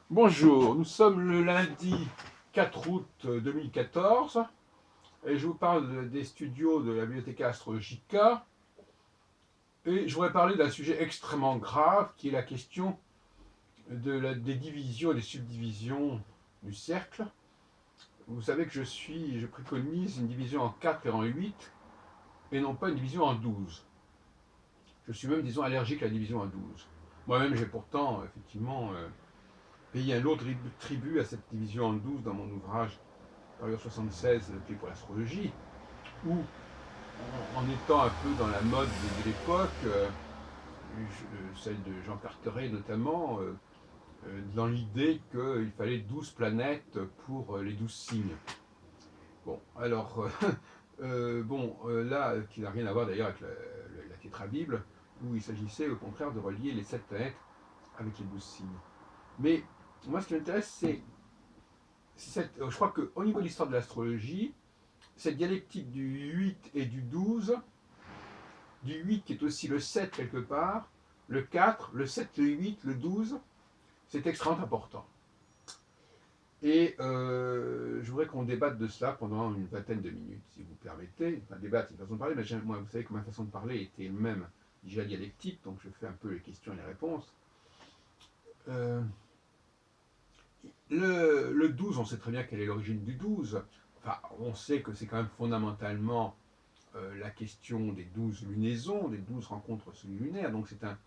Bonjour, nous sommes le lundi 4 août 2014 et je vous parle des studios de la Bibliotheca Astrologica et je voudrais parler d'un sujet extrêmement grave qui est la question des divisions et des subdivisions du cercle. Vous savez que je préconise une division en 4 et en 8 et non pas une division en 12. Je suis même, disons, allergique à la division en 12. Moi-même, j'ai pourtant, effectivement, payé un lourd tribut à cette division en 12 dans mon ouvrage Période 76, Clé pour l'astrologie, où, en étant un peu dans la mode de l'époque, celle de Jean Carteret notamment, dans l'idée qu'il fallait 12 planètes pour les 12 signes. Bon, alors, là, qui n'a rien à voir d'ailleurs avec la tétrabible, où il s'agissait au contraire de relier les 7 planètes avec les 12 signes. Mais moi, ce qui m'intéresse, je crois qu'au niveau de l'histoire de l'astrologie, cette dialectique du 8 et du 12, du 8 qui est aussi le 7 quelque part, le 4, le 7, le 8, le 12, c'est extrêmement important. Et je voudrais qu'on débatte de cela pendant une vingtaine de minutes, si vous permettez. Enfin, débattre, c'est une façon de parler, mais moi, vous savez que ma façon de parler était elle-même déjà dialectique, donc je fais un peu les questions et les réponses. Euh, le 12, on sait très bien quelle est l'origine du 12. Enfin, on sait que c'est quand même fondamentalement la question des 12 lunaisons, des 12 rencontres lunaires. Donc c'est un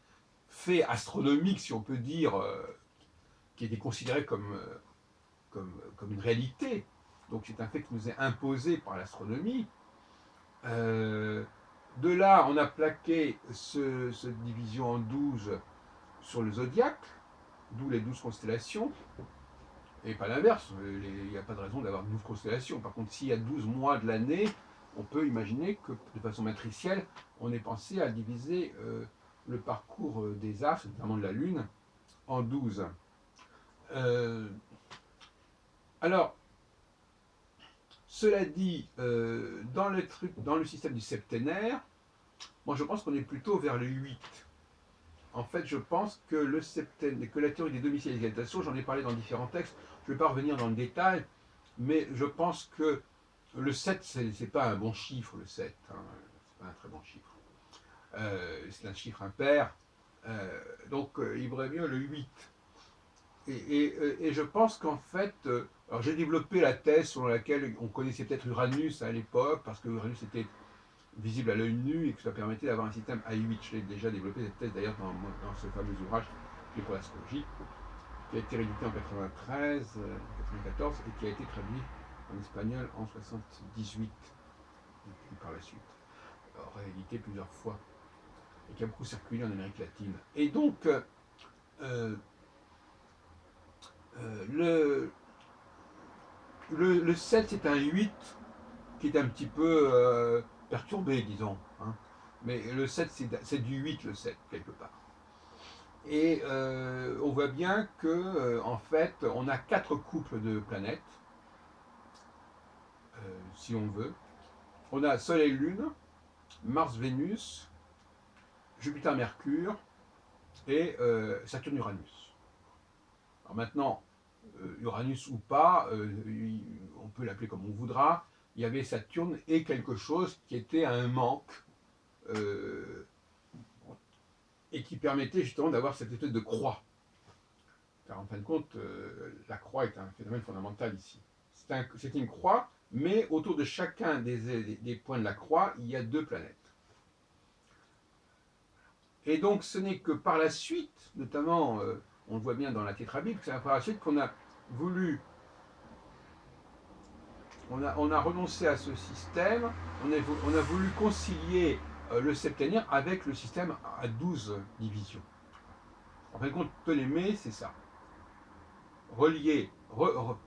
fait astronomique, si on peut dire, qui était considéré comme une réalité. Donc c'est un fait qui nous est imposé par l'astronomie. Euh, de là, on a plaqué cette division en 12 sur le zodiaque, d'où les 12 constellations, et pas l'inverse. Il n'y a pas de raison d'avoir 12 constellations. Par contre, s'il y a 12 mois de l'année, on peut imaginer que de façon matricielle, on ait pensé à diviser le parcours des astres, notamment de la Lune, en 12. Euh, alors, cela dit, dans le système du septénaire, moi je pense qu'on est plutôt vers le 8. En fait, je pense que que la théorie des domiciles et des égalisations, j'en ai parlé dans différents textes, je ne vais pas revenir dans le détail, mais je pense que le 7, c'est pas un bon chiffre, le 7. Hein, c'est pas un très bon chiffre. C'est un chiffre impair. Donc, il vaudrait mieux le 8. Et je pense qu'en fait, alors j'ai développé la thèse selon laquelle on connaissait peut-être Uranus à l'époque, parce que Uranus était visible à l'œil nu et que ça permettait d'avoir un système A8. J'ai déjà développé cette thèse d'ailleurs dans ce fameux ouvrage qui est pour l'astrologie, qui a été réédité en 93, 94 et qui a été traduit en espagnol en 78, et puis par la suite, réédité plusieurs fois, et qui a beaucoup circulé en Amérique latine. Et donc, euh, le, le 7, c'est un 8 qui est un petit peu perturbé, disons. Hein. Mais le 7, c'est du 8, le 7, quelque part. Et on voit bien que, en fait, on a 4 couples de planètes, si on veut. On a Soleil-Lune, Mars-Vénus, Jupiter-Mercure et Saturne-Uranus. Alors maintenant, Uranus ou pas, on peut l'appeler comme on voudra, il y avait Saturne et quelque chose qui était un manque euh, et qui permettait justement d'avoir cette espèce de croix. Car en fin de compte, la croix est un phénomène fondamental ici. C'est une croix, mais autour de chacun des points de la croix, il y a 2 planètes. Et donc ce n'est que par la suite, notamment, on le voit bien dans la tétrabible, c'est par la suite qu'on a voulu, on a renoncé à ce système, on a voulu concilier le septénaire avec le système à 12 divisions. En fin de compte, Ptolémée, c'est ça. Relier,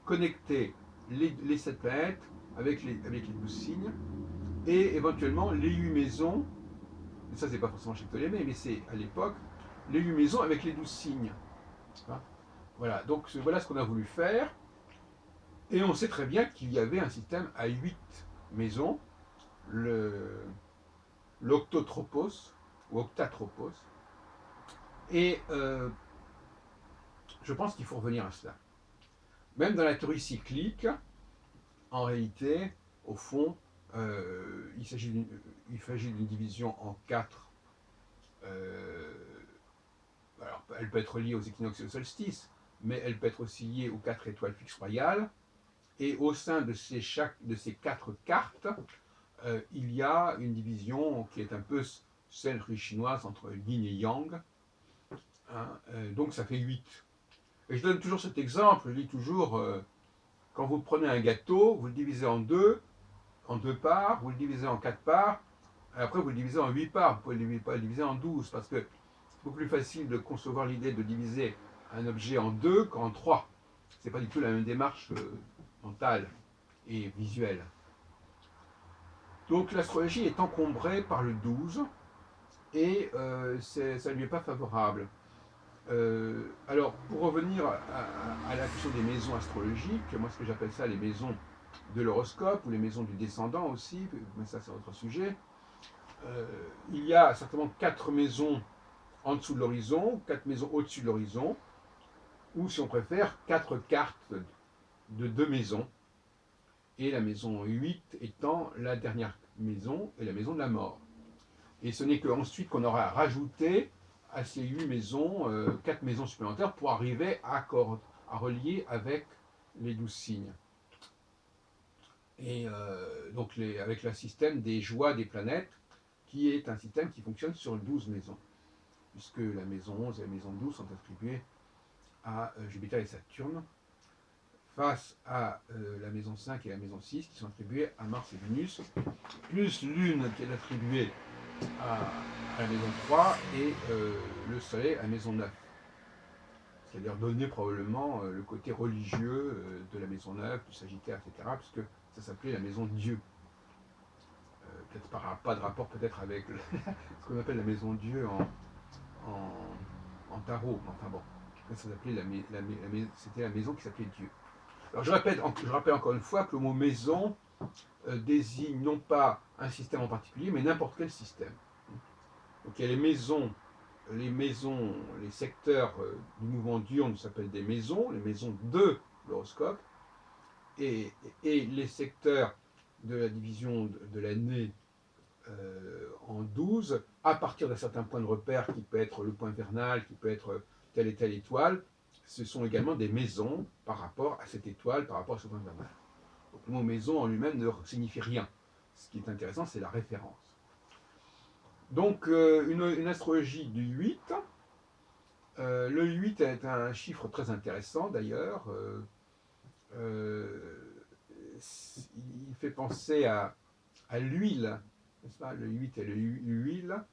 connecter les 7 planètes avec les 12 signes, et éventuellement les 8 maisons, et ça c'est pas forcément chez Ptolémée, mais c'est à l'époque, les 8 maisons avec les 12 signes. Hein. Voilà, donc voilà ce qu'on a voulu faire, et on sait très bien qu'il y avait un système à 8 maisons, l'octotropos, ou octatropos, et je pense qu'il faut revenir à cela. Même dans la théorie cyclique, en réalité, au fond, il s'agit d'une division en 4. Alors, elle peut être liée aux équinoxes et aux solstices, mais elle peut être aussi liée aux 4 étoiles fixes royales. Et au sein de ces 4 cartes, il y a une division qui est un peu celle chinoise entre yin et yang. Hein, donc ça fait 8. Et je donne toujours cet exemple, je dis toujours, quand vous prenez un gâteau, vous le divisez en deux parts, vous le divisez en 4 parts, et après vous le divisez en 8 parts, vous ne pouvez pas le diviser en 12, parce que c'est beaucoup plus facile de concevoir l'idée de diviser un objet en 2 qu'en 3. C'est pas du tout la même démarche mentale et visuelle. Donc l'astrologie est encombrée par le 12 et ça ne lui est pas favorable. Alors, pour revenir à la question des maisons astrologiques, moi ce que j'appelle ça les maisons de l'horoscope ou les maisons du descendant aussi, mais ça c'est autre sujet. Il y a certainement 4 maisons en dessous de l'horizon, 4 maisons au-dessus de l'horizon, ou si on préfère, 4 cartes de 2 maisons, et la maison 8 étant la dernière maison et la maison de la mort. Et ce n'est qu'ensuite qu'on aura rajouté à ces 8 maisons, 4 maisons supplémentaires pour arriver à relier avec les 12 signes. Et donc avec le système des joies des planètes, qui est un système qui fonctionne sur 12 maisons, puisque la maison 11 et la maison 12 sont attribuées à Jupiter et Saturne, face à la maison 5 et la maison 6 qui sont attribuées à Mars et Vénus, plus l'une qui est attribuée à la maison 3 et le Soleil à la maison 9. C'est-à-dire donner probablement le côté religieux de la maison 9, du Sagittaire, etc., puisque ça s'appelait la maison de Dieu. Peut-être pas de rapport peut-être avec ce qu'on appelle la maison de Dieu en tarot, enfin bon, ça s'appelait c'était la maison qui s'appelait Dieu. Alors je rappelle encore une fois que le mot maison désigne non pas un système en particulier, mais n'importe quel système. Donc il y a les secteurs du mouvement diurne s'appellent des maisons, les maisons de l'horoscope, et les secteurs de la division de l'année en 12, à partir d'un certain point de repère qui peut être le point vernal, qui peut être telle et telle étoile, ce sont également des maisons par rapport à cette étoile, par rapport à ce point vernal. Donc le mot maison en lui-même ne signifie rien. Ce qui est intéressant, c'est la référence. Donc une astrologie du 8. Le 8 est un chiffre très intéressant d'ailleurs. Il fait penser à l'huile, n'est-ce pas? Le 8 est l'huile.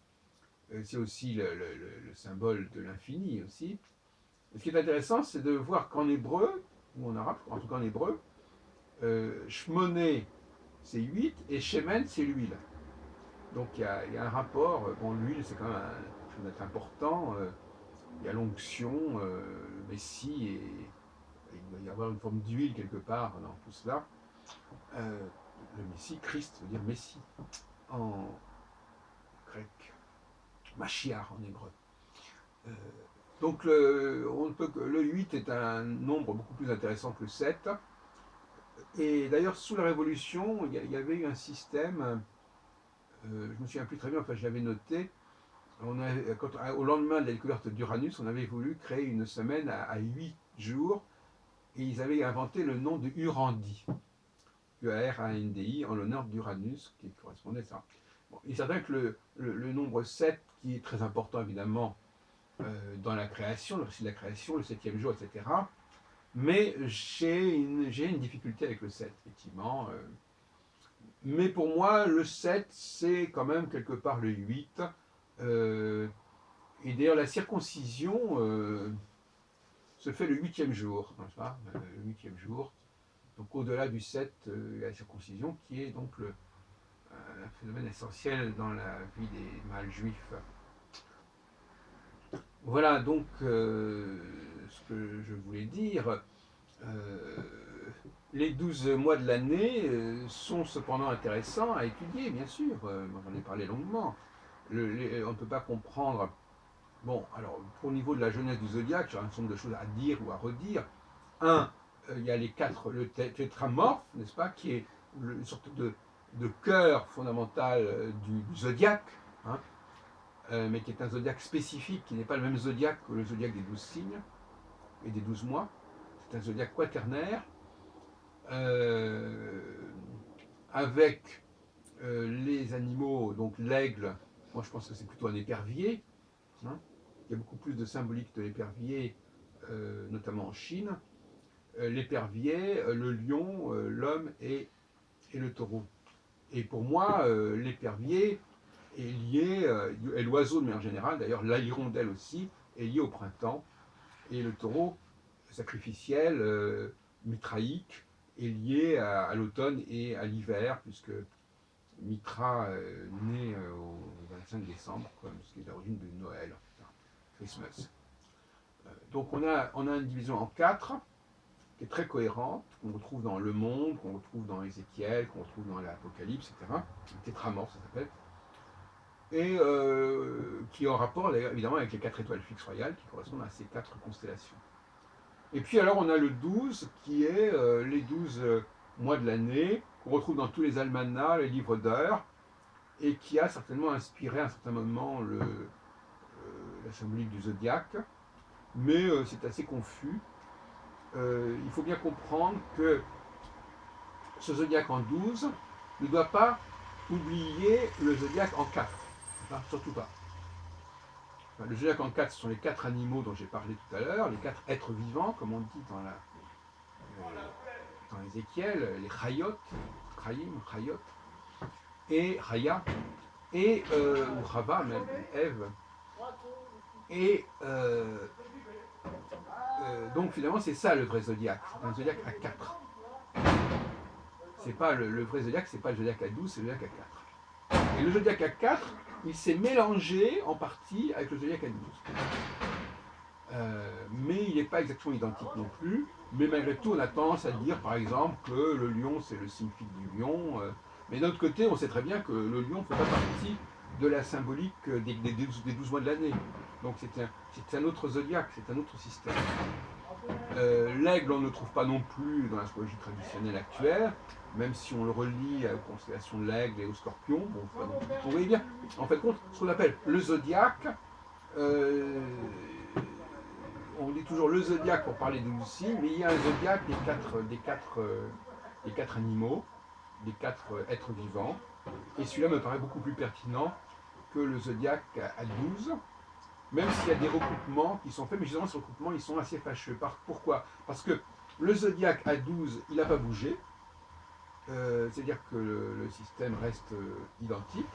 C'est aussi le symbole de l'infini aussi. Et ce qui est intéressant, c'est de voir qu'en hébreu, ou en arabe, en tout cas en hébreu, Shmoné c'est 8 et Shemen c'est l'huile. Donc il y a un rapport. Bon, l'huile c'est quand même un chose important. Il y a l'onction, le Messie, et il doit y avoir une forme d'huile quelque part dans tout cela. Le Messie, Christ veut dire Messie en grec, Mashiach en hébreu. Donc le 8 est un nombre beaucoup plus intéressant que le 7. Et d'ailleurs, sous la Révolution, il y avait eu un système, je ne me souviens plus très bien, enfin je l'avais noté, au lendemain de la découverte d'Uranus, on avait voulu créer une semaine à 8 jours, et ils avaient inventé le nom de Urandi, U-A-R-A-N-D-I, en l'honneur d'Uranus, qui correspondait à ça. Bon, il est certain que le nombre 7, qui est très important évidemment dans la création, le récit de la création, le 7e jour, etc., mais j'ai une difficulté avec le 7, effectivement. Mais pour moi, le 7, c'est quand même quelque part le 8. Et d'ailleurs, la circoncision se fait le 8e jour, n'est-ce pas? Le 8e jour. Donc au-delà du 7, il y a la circoncision qui est donc un phénomène essentiel dans la vie des mâles juifs. Voilà donc ce que je voulais dire. Les 12 mois de l'année sont cependant intéressants à étudier, bien sûr. J'en ai parlé longuement. On ne peut pas comprendre Bon, alors, pour le niveau de la jeunesse du zodiaque, j'ai un certain nombre de choses à dire ou à redire. Un, il y a les quatre, le tétramorphe, n'est-ce pas, qui est une sorte de cœur fondamental du zodiaque, hein, mais qui est un zodiaque spécifique, qui n'est pas le même zodiaque que le zodiaque des 12 signes et des 12 mois. C'est un zodiaque quaternaire, euh, avec les animaux, donc l'aigle, moi je pense que c'est plutôt un épervier, hein. Il y a beaucoup plus de symbolique de l'épervier, notamment en Chine. L'épervier, le lion, l'homme et le taureau. Et pour moi, l'épervier est lié, et l'oiseau de manière générale, d'ailleurs la hirondelle aussi, est lié au printemps. Et le taureau sacrificiel, mitraïque, est lié à l'automne et à l'hiver, puisque Mitra naît au 25 décembre, comme ce qui est l'origine de Noël, Christmas. Donc on a une division en quatre, qui est très cohérente, qu'on retrouve dans Le Monde, qu'on retrouve dans Ézéchiel, qu'on retrouve dans l'Apocalypse, etc. Tétramorphe, ça s'appelle. Et qui est en rapport, évidemment, avec les quatre étoiles fixes royales, qui correspondent à ces quatre constellations. Et puis alors, on a le 12, qui est les 12 mois de l'année, qu'on retrouve dans tous les almanachs, les livres d'heures, et qui a certainement inspiré à un certain moment la symbolique du zodiaque. Mais c'est assez confus. Il faut bien comprendre que ce zodiaque en 12 ne doit pas oublier le zodiaque en 4. Enfin, surtout pas. Enfin, le zodiaque en 4, ce sont les quatre animaux dont j'ai parlé tout à l'heure, les quatre êtres vivants, comme on dit dans Ézéchiel, les Chayot, Chayim, Chayot, et Chaya, et ou Chava, même Ève. Et donc finalement, c'est ça le vrai zodiaque. C'est un zodiaque à 4. C'est pas le vrai zodiaque, c'est pas le zodiaque à 12, c'est le zodiaque à 4. Et le zodiaque à 4, il s'est mélangé en partie avec le zodiaque à 12. Mais il n'est pas exactement identique non plus. Mais malgré tout, on a tendance à dire, par exemple, que le lion, c'est le signe fixe du lion. Mais d'un autre côté, on sait très bien que le lion ne fait pas partie de la symbolique des 12 mois de l'année. Donc c'est un autre zodiaque, c'est un autre système. L'aigle, on ne le trouve pas non plus dans l'astrologie traditionnelle actuelle, même si on le relie aux constellations de l'aigle et au scorpion. Bon, pas non plus. Vous voyez bien, en fait, ce qu'on appelle le zodiaque, euh, on dit toujours le zodiaque pour parler de Lucie, mais il y a un zodiaque des quatre animaux, des quatre êtres vivants, et celui-là me paraît beaucoup plus pertinent que le zodiaque à 12, même s'il y a des recoupements qui sont faits, mais justement ces recoupements ils sont assez fâcheux. Pourquoi? Parce que le zodiaque à 12, il n'a pas bougé, c'est-à-dire que le système reste identique,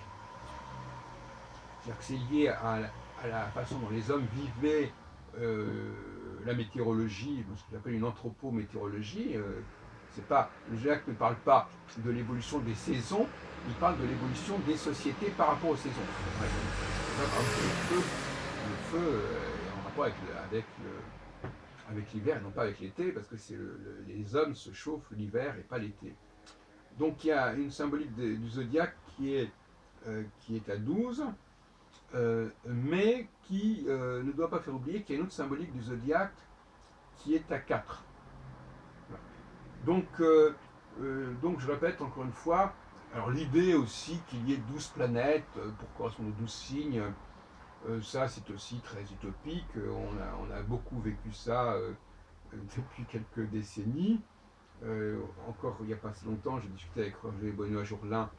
c'est-à-dire que c'est lié à la façon dont les hommes vivaient la météorologie, ce que j'appelle une anthropométéorologie. C'est pas, le zodiaque ne parle pas de l'évolution des saisons, il parle de l'évolution des sociétés par rapport aux saisons. Ouais, donc, par exemple, le feu est en rapport avec l'hiver et non pas avec l'été, parce que les hommes se chauffent l'hiver et pas l'été. Donc il y a une symbolique du zodiaque qui est à 12, mais qui ne doit pas faire oublier qu'il y a une autre symbolique du zodiaque qui est à 4. Donc je répète encore une fois, alors l'idée aussi qu'il y ait 12 planètes pour correspondre aux 12 signes, ça c'est aussi très utopique. On a beaucoup vécu ça depuis quelques décennies. Encore il n'y a pas si longtemps, j'ai discuté avec Roger Benoît-Jourlin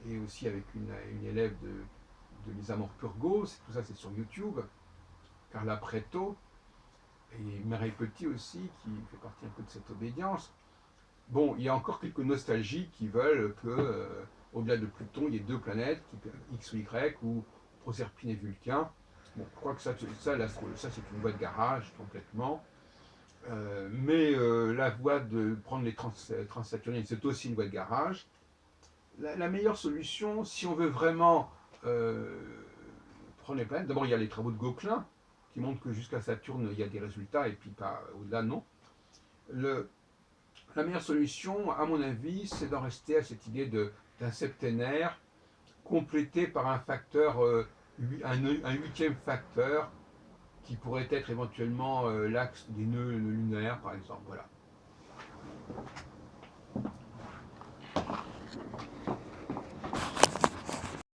et aussi avec une élève de Lisa Morpurgo. Tout ça c'est sur YouTube. Carla Preto et Mireille Petit aussi, qui fait partie un peu de cette obédience. Bon, il y a encore quelques nostalgies qui veulent que, au-delà de Pluton, il y ait deux planètes, X ou Y, ou Proserpine et Vulcain. Bon, je crois que ça c'est une voie de garage complètement. Mais la voie de prendre les transsaturniennes, c'est aussi une voie de garage. La meilleure solution, si on veut vraiment prendre les planètes, d'abord il y a les travaux de Gauquelin, qui montrent que jusqu'à Saturne, il y a des résultats, et puis pas au-delà, non. La meilleure solution, à mon avis, c'est d'en rester à cette idée d'un septénaire complété par un facteur un huitième facteur qui pourrait être éventuellement l'axe des nœuds lunaires, par exemple. Voilà.